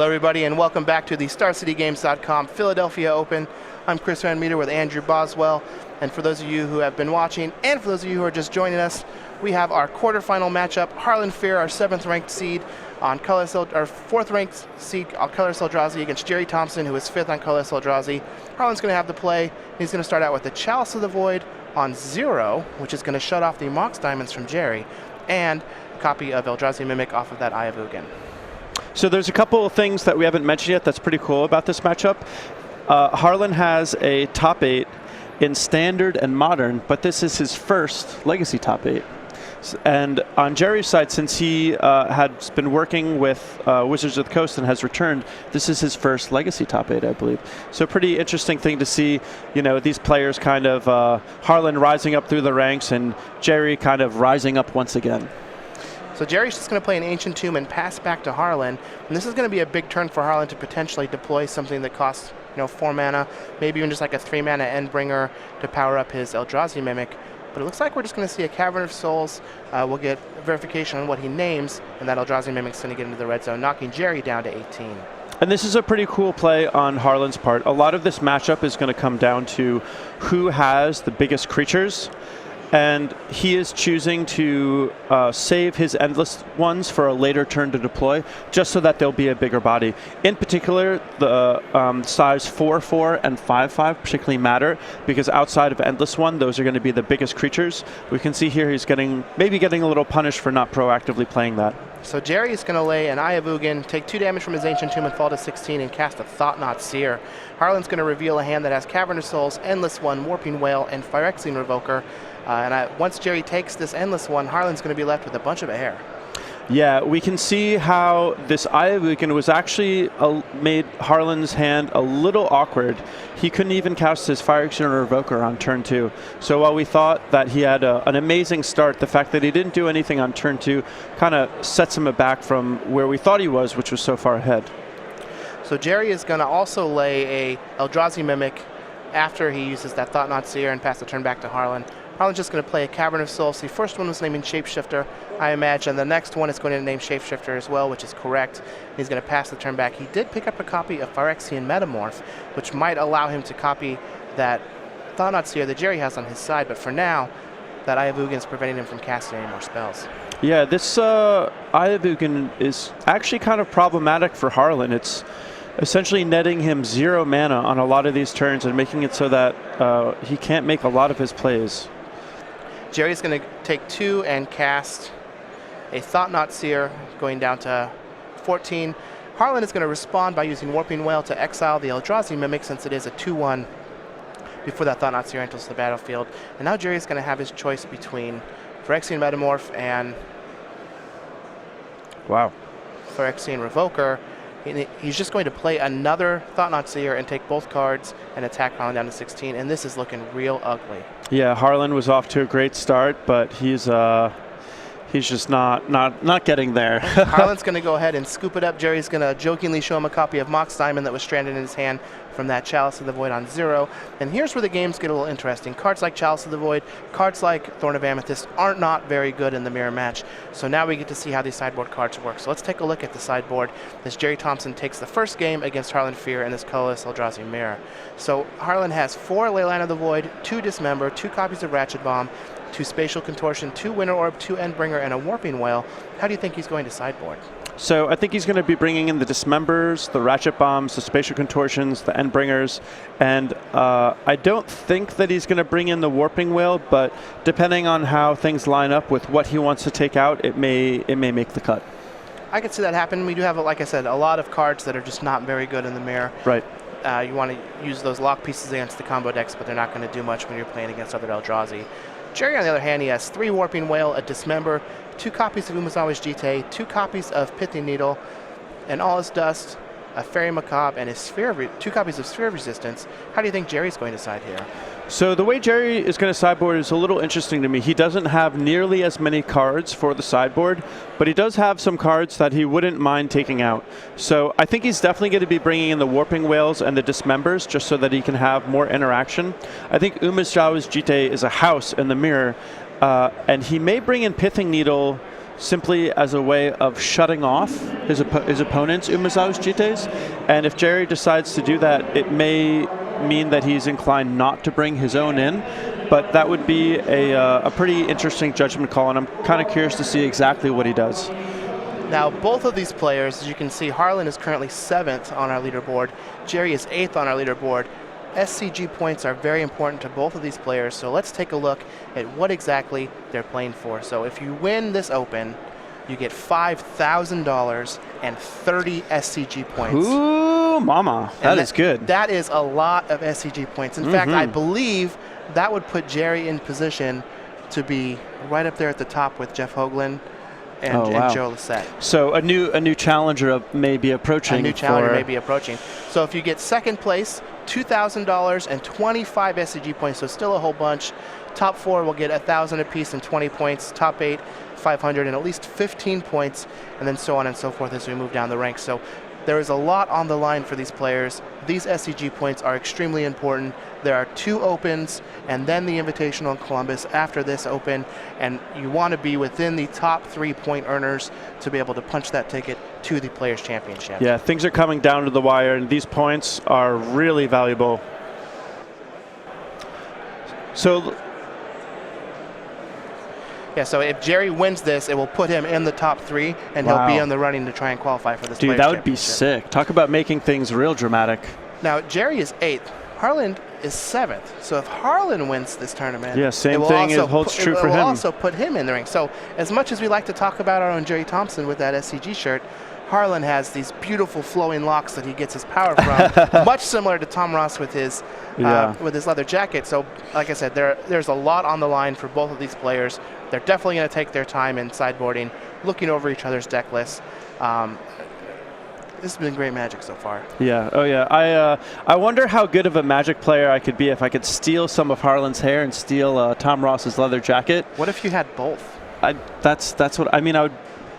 everybody, and welcome back to the StarCityGames.com Philadelphia Open. I'm Chris Van Meter with Andrew Boswell, and for those of you who have been watching, and for those of you who are just joining us, we have our quarterfinal matchup. Harlan Fear, our 7th-ranked seed on Colorless, our 4th-ranked seed on Colorless Eldrazi against Gerry Thompson, who is 5th on Colorless Eldrazi. Harlan's going to have the play. He's going to start out with the Chalice of the Void on 0, which is going to shut off the Mox Diamonds from Gerry, and a copy of Eldrazi Mimic off of that Eye of Ugin. So there's a couple of things that we haven't mentioned yet that's pretty cool about this matchup. Harlan has a top 8 in Standard and Modern, but this is his first Legacy top 8. And on Gerry's side, since he had been working with Wizards of the Coast and has returned, this is his first Legacy top 8, I believe. So pretty interesting thing to see, you know, these players kind of, Harlan rising up through the ranks and Gerry kind of rising up once again. So Gerry's just going to play an Ancient Tomb and pass back to Harlan, and this is going to be a big turn for Harlan to potentially deploy something that costs, 4 mana, maybe even just like a 3 mana Endbringer to power up his Eldrazi Mimic. But it looks like we're just going to see a Cavern of Souls. We'll get verification on what he names, and that Eldrazi Mimic's going to get into the red zone, knocking Gerry down to 18. And this is a pretty cool play on Harlan's part. A lot of this matchup is going to come down to who has the biggest creatures. And he is choosing to save his Endless ones for a later turn to deploy, just so that there'll be a bigger body. In particular, the size 4/4 and 5/5 particularly matter, because outside of Endless one, those are going to be the biggest creatures. We can see here he's maybe getting a little punished for not proactively playing that. So Gerry is going to lay an Eye of Ugin, take 2 damage from his Ancient Tomb and fall to 16 and cast a Thought-Knot Seer. Harlan's going to reveal a hand that has Cavern of Souls, Endless one, Warping Wail, and Phyrexian Revoker. Once Gerry takes this Endless one, Harlan's going to be left with a bunch of air. Yeah, we can see how this Eye of Ugin was actually made Harlan's hand a little awkward. He couldn't even cast his Phyrexian Revoker on turn 2. So while we thought that he had an amazing start, the fact that he didn't do anything on turn 2 kind of sets him back from where we thought he was, which was so far ahead. So Gerry is going to also lay a Eldrazi Mimic after he uses that Thought-Knot Seer and pass the turn back to Harlan. Harlan's just going to play a Cavern of Souls. The first one was naming Shapeshifter, I imagine. The next one is going to name Shapeshifter as well, which is correct. He's going to pass the turn back. He did pick up a copy of Phyrexian Metamorph, which might allow him to copy that Thought-Knot Seer that Gerry has on his side. But for now, that Eye of Ugin is preventing him from casting any more spells. Yeah, this Eye of Ugin is actually kind of problematic for Harlan. It's essentially netting him 0 mana on a lot of these turns and making it so that he can't make a lot of his plays. Gerry's going to take 2 and cast a Thought-Knot Seer, going down to 14. Harlan is going to respond by using Warping Wail to exile the Eldrazi Mimic, since it is a 2/1 before that Thought-Knot Seer enters the battlefield. And now Gerry's going to have his choice between Phyrexian Metamorph and Phyrexian Revoker. He's just going to play another Thought-Knot Seer and take both cards and attack Harlan down to 16, and this is looking real ugly. Yeah, Harlan was off to a great start, but he's just not getting there. Harlan's going to go ahead and scoop it up. Gerry's going to jokingly show him a copy of Mox Diamond that was stranded in his hand from that Chalice of the Void on 0. And here's where the games get a little interesting. Cards like Chalice of the Void, cards like Thorn of Amethyst are not very good in the mirror match. So now we get to see how these sideboard cards work. So let's take a look at the sideboard as Gerry Thompson takes the first game against Harlan Fear in this colorless Eldrazi mirror. So Harlan has 4 Leyline of the Void, 2 Dismember, 2 copies of Ratchet Bomb, 2 Spatial Contortion, 2 Winter Orb, 2 Endbringer, and a Warping Wail. How do you think he's going to sideboard? So I think he's going to be bringing in the Dismembers, the Ratchet Bombs, the Spatial Contortions, the Endbringers, and I don't think that he's going to bring in the Warping Wail, but depending on how things line up with what he wants to take out, it may make the cut. I could see that happen. We do have, like I said, a lot of cards that are just not very good in the mirror. Right. You want to use those lock pieces against the combo decks, but they're not going to do much when you're playing against other Eldrazi. Gerry, on the other hand, he has 3 Warping Wail, a Dismember, 2 copies of Umazawa's Jite, 2 copies of Pithing Needle, and All His Dust, a Fairy Macabre, and his 2 copies of Sphere of Resistance. How do you think Gerry's going to side here? So the way Gerry is going to sideboard is a little interesting to me. He doesn't have nearly as many cards for the sideboard, but he does have some cards that he wouldn't mind taking out. So I think he's definitely going to be bringing in the Warping Wails and the Dismembers just so that he can have more interaction. I think Umazawa's Jite is a house in the mirror, and he may bring in Pithing Needle simply as a way of shutting off his opponent's Umezawa's Jites. And if Gerry decides to do that, it may mean that he's inclined not to bring his own in. But that would be a pretty interesting judgment call, and I'm kind of curious to see exactly what he does. Now, both of these players, as you can see, Harlan is currently 7th on our leaderboard. Gerry is 8th on our leaderboard. SCG points are very important to both of these players, so let's take a look at what exactly they're playing for. So if you win this Open, you get $5,000 and 30 SCG points. Ooh, mama, that is good. That is a lot of SCG points. In fact, I believe that would put Gerry in position to be right up there at the top with Jeff Hoagland and Joe Lissette. So a new challenger may be approaching. A new challenger may be approaching. So if you get second place, $2,000 and 25 SCG points, so still a whole bunch. Top 4 will get 1,000 apiece and 20 points. Top 8, 500 and at least 15 points, and then so on and so forth as we move down the ranks. So there is a lot on the line for these players. These SCG points are extremely important. There are 2 Opens and then the Invitational in Columbus after this Open, and you want to be within the top 3 point earners to be able to punch that ticket to the Players' Championship. Yeah, things are coming down to the wire, and these points are really valuable. So so if Gerry wins this, it will put him in the top 3, and he'll be in the running to try and qualify for this. Dude, that would be sick. Talk about making things real dramatic. Now, Gerry is 8th. Harlan is 7th. So if Harlan wins this tournament, same thing holds true for him. It will also put him in the ring. So as much as we like to talk about our own Gerry Thompson with that SCG shirt, Harlan has these beautiful flowing locks that he gets his power from, much similar to Tom Ross with his leather jacket. So like I said, there's a lot on the line for both of these players. They're definitely going to take their time in sideboarding, looking over each other's deck lists. This has been great Magic so far. Yeah. Oh yeah. I wonder how good of a Magic player I could be if I could steal some of Harlan's hair and steal Tom Ross's leather jacket. What if you had both? That's what I mean.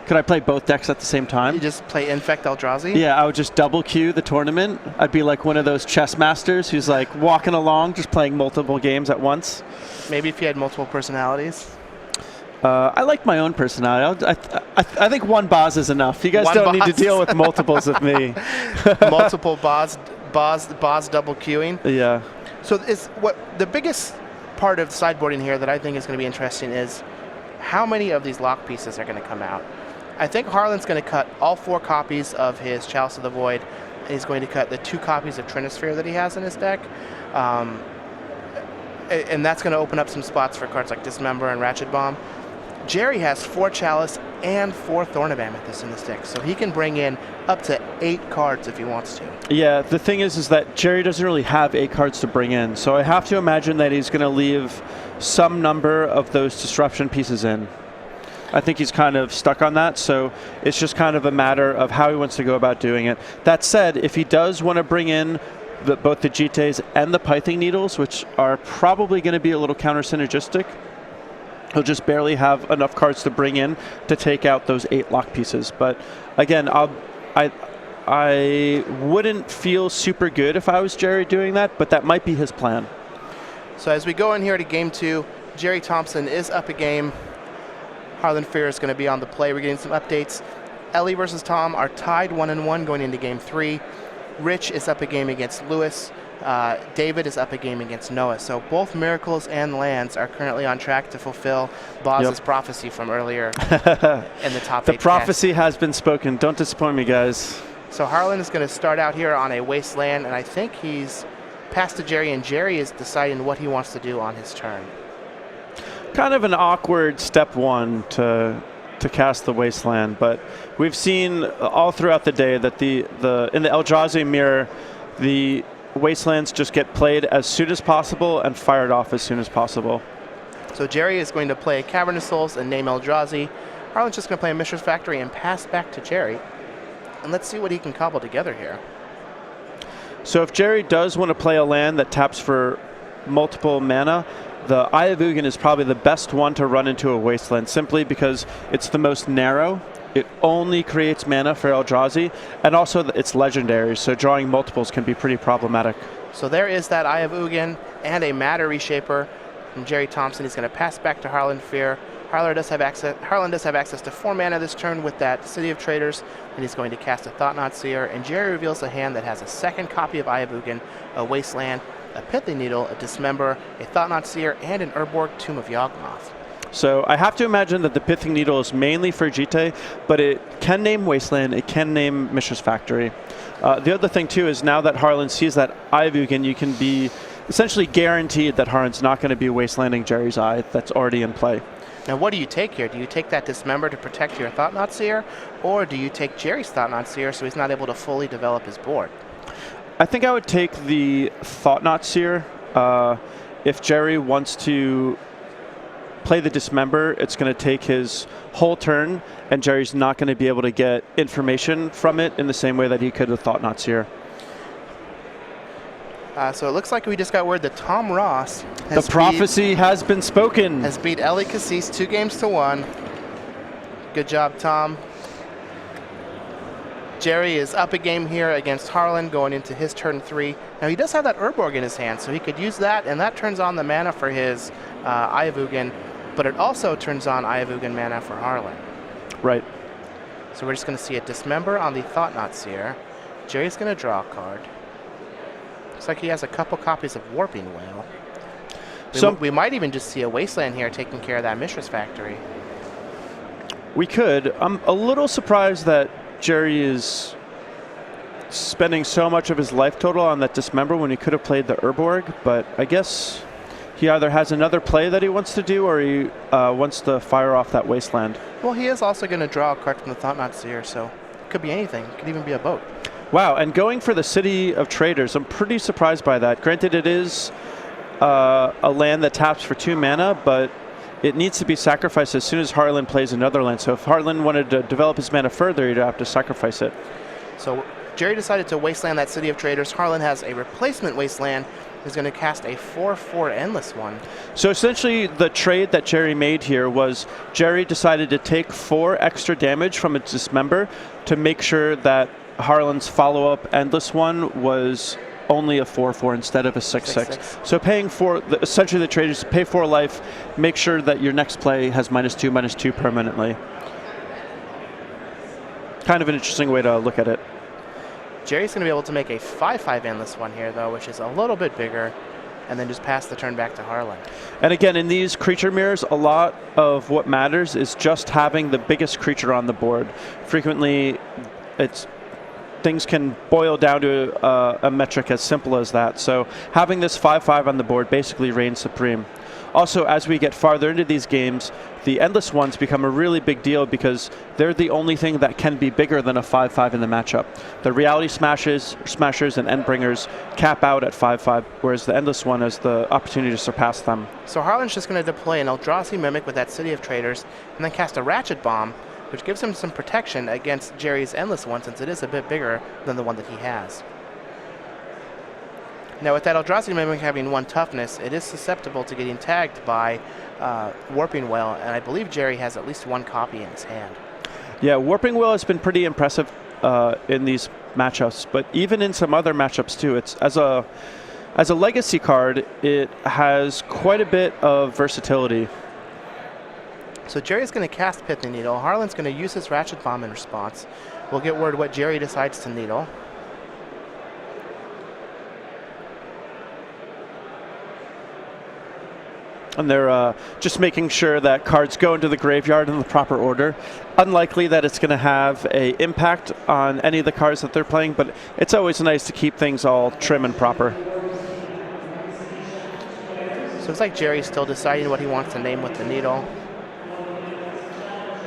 Could I play both decks at the same time? You just play Infect Eldrazi? Yeah, I would just double queue the tournament. I'd be like one of those chess masters who's like walking along, just playing multiple games at once. Maybe if you had multiple personalities. I like my own personality. I think one Boz is enough. You guys don't need to deal with multiples of me. Multiple Boz double queuing. Yeah. So the biggest part of sideboarding here that I think is going to be interesting is how many of these lock pieces are going to come out. I think Harlan's going to cut all 4 copies of his Chalice of the Void. He's going to cut the 2 copies of Trinisphere that he has in his deck. And that's going to open up some spots for cards like Dismember and Ratchet Bomb. Gerry has 4 Chalice and 4 Thorn of Amethyst in this deck, so he can bring in up to 8 cards if he wants to. Yeah, the thing is that Gerry doesn't really have 8 cards to bring in, so I have to imagine that he's going to leave some number of those disruption pieces in. I think he's kind of stuck on that, so it's just kind of a matter of how he wants to go about doing it. That said, if he does want to bring in both the Jites and the Pithing Needles, which are probably going to be a little counter-synergistic, he'll just barely have enough cards to bring in to take out those 8 lock pieces. But again, I wouldn't feel super good if I was Gerry doing that, but that might be his plan. So as we go in here to Game 2, Gerry Thompson is up a game. Harlan Fear is going to be on the play. We're getting some updates. Ellie versus Tom are tied 1-1 going into Game 3. Rich is up a game against Lewis. David is up a game against Noah. So both Miracles and Lands are currently on track to fulfill Boz's prophecy from earlier in the top 8. The prophecy has been spoken. Don't disappoint me, guys. So Harlan is going to start out here on a Wasteland, and I think he's passed to Gerry, and Gerry is deciding what he wants to do on his turn. Kind of an awkward step 1 to cast the Wasteland, but we've seen all throughout the day that in the Eldrazi mirror, the Wastelands just get played as soon as possible and fired off as soon as possible. So Gerry is going to play Cavernous Souls and name Eldrazi. Harlan's just going to play a Mishra's Factory and pass back to Gerry. And let's see what he can cobble together here. So if Gerry does want to play a land that taps for multiple mana, the Eye of Ugin is probably the best one to run into a Wasteland, simply because it's the most narrow. It only creates mana for Eldrazi, and also it's legendary, so drawing multiples can be pretty problematic. So there is that Eye of Ugin and a Matter Reshaper from Gerry Thompson. He's going to pass back to Harlan Fear. Harlan does have access to 4 mana this turn with that City of Traders, and he's going to cast a Thought-Knot Seer, and Gerry reveals a hand that has a second copy of Ayavugan, a Wasteland, a Pithy Needle, a Dismember, a Thought-Knot Seer, and an Urborg Tomb of Yawgmoth. So I have to imagine that the Pithy Needle is mainly for GT, but it can name Wasteland, it can name Mishra's Factory. The other thing too is now that Harlan sees that Ayavugan, you can be essentially guaranteed that Harlan's not going to be wastelanding Gerry's Eye that's already in play. Now what do you take here? Do you take that Dismember to protect your Thought-Knot Seer, or do you take Gerry's Thought-Knot Seer so he's not able to fully develop his board? I think I would take the Thought-Knot Seer. If Gerry wants to play the Dismember, it's going to take his whole turn, and Gerry's not going to be able to get information from it in the same way that he could with Thought-Knot Seer. So it looks like we just got word that Tom Ross has been spoken. Has beat Ellie Cassis 2-1. Good job, Tom. Gerry is up a game here against Harlan going into his turn 3. Now he does have that Urborg in his hand, so he could use that, and that turns on the mana for his Ayavugan, but it also turns on Ayavugan mana for Harlan. Right. So we're just going to see a Dismember on the Thought-Knot Seer. Gerry's going to draw a card. Looks like he has a couple copies of Warping Whale. We might even just see a Wasteland here taking care of that Mishra's Factory. We could. I'm a little surprised that Gerry is spending so much of his life total on that Dismember when he could have played the Urborg, but I guess he either has another play that he wants to do or he wants to fire off that Wasteland. Well, he is also going to draw a card from the Thought-Knot Seer, so it could be anything. It could even be a boat. Wow, and going for the City of Traders, I'm pretty surprised by that. Granted, it is a land that taps for 2 mana, but it needs to be sacrificed as soon as Harlan plays another land. So if Harlan wanted to develop his mana further, he'd have to sacrifice it. So Gerry decided to Wasteland that City of Traders. Harlan has a replacement Wasteland. He's going to cast a 4/4 Endless one. So essentially, the trade that Gerry made here was Gerry decided to take 4 extra damage from its Dismember to make sure that Harlan's follow-up Endless one was only a 4/4 instead of a 6/6. So paying 4, essentially the trade is pay 4 life, make sure that your next play has -2/2 permanently. Kind of an interesting way to look at it. Gerry's going to be able to make a 5/5 Endless one here, though, which is a little bit bigger, and then just pass the turn back to Harlan. And again, in these creature mirrors, a lot of what matters is just having the biggest creature on the board. Frequently, things can boil down to a metric as simple as that. So having this 5/5 on the board basically reigns supreme. Also, as we get farther into these games, the Endless ones become a really big deal because they're the only thing that can be bigger than a 5/5 in the matchup. The Reality Smashers and Endbringers cap out at 5/5, whereas the Endless one has the opportunity to surpass them. So Harlan's just going to deploy an Eldrazi Mimic with that City of Traders, and then cast a Ratchet Bomb, which gives him some protection against Gerry's Endless one, since it is a bit bigger than the one that he has. Now with that Eldrazi Mimic having 1 toughness, it is susceptible to getting tagged by Warping Whale, and I believe Gerry has at least 1 copy in his hand. Yeah, Warping Whale has been pretty impressive in these matchups, but even in some other matchups too. It's as a legacy card, it has quite a bit of versatility. So Gerry's going to cast Pithy Needle. Harlan's going to use his Ratchet Bomb in response. We'll get word what Gerry decides to needle. And they're just making sure that cards go into the graveyard in the proper order. Unlikely that it's going to have an impact on any of the cards that they're playing, but it's always nice to keep things all trim and proper. So it's like Gerry's still deciding what he wants to name with the needle.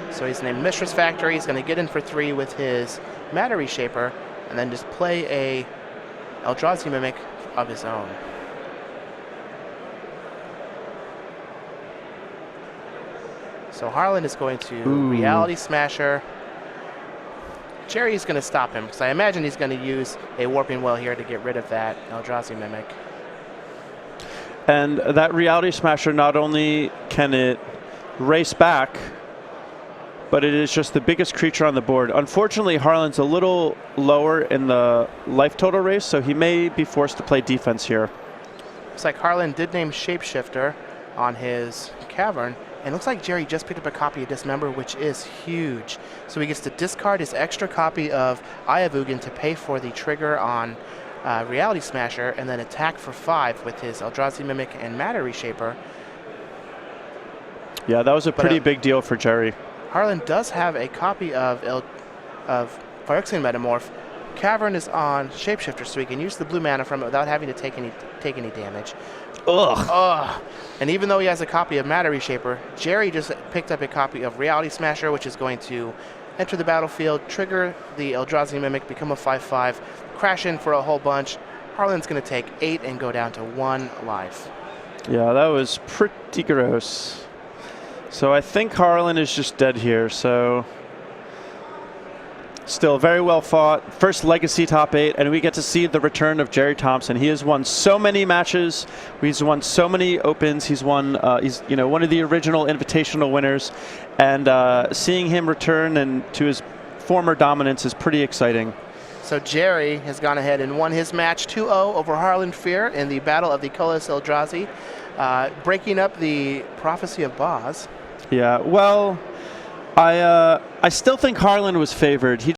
So he's named Mishra's Factory. He's going to get in for 3 with his Matter Reshaper, and then just play a Eldrazi Mimic of his own. So Harlan is going to Reality Smasher. Gerry's going to stop him, because I imagine he's going to use a Warping Whale here to get rid of that Eldrazi Mimic. And that Reality Smasher, not only can it race back, but it is just the biggest creature on the board. Unfortunately, Harlan's a little lower in the life total race, so he may be forced to play defense here. Looks like Harlan did name Shapeshifter on his Cavern, And it looks like Gerry just picked up a copy of Dismember, which is huge. So he gets to discard his extra copy of Eye of Ugin to pay for the trigger on Reality Smasher, and then attack for 5 with his Eldrazi Mimic and Matter Reshaper. Yeah, that was a pretty big deal for Gerry. Harlan does have a copy of Phyrexian Metamorph. Cavern is on Shapeshifter, so he can use the blue mana from it without having to take any damage. Ugh. And even though he has a copy of Matter Reshaper, Gerry just picked up a copy of Reality Smasher, which is going to enter the battlefield, trigger the Eldrazi Mimic, become a 5/5, crash in for a whole bunch. Harlan's going to take 8 and go down to 1 life. Yeah, that was pretty gross. So I think Harlan is just dead here, so still very well fought. First Legacy top 8, and we get to see the return of Gerry Thompson. He has won so many matches. He's won so many opens. He's won. He's one of the original Invitational winners, and seeing him return and to his former dominance is pretty exciting. So Gerry has gone ahead and won his match 2-0 over Harlan Fear in the Battle of the Colorless Eldrazi, breaking up the Prophecy of Boz. Yeah, well, I still think Harlan was favored. He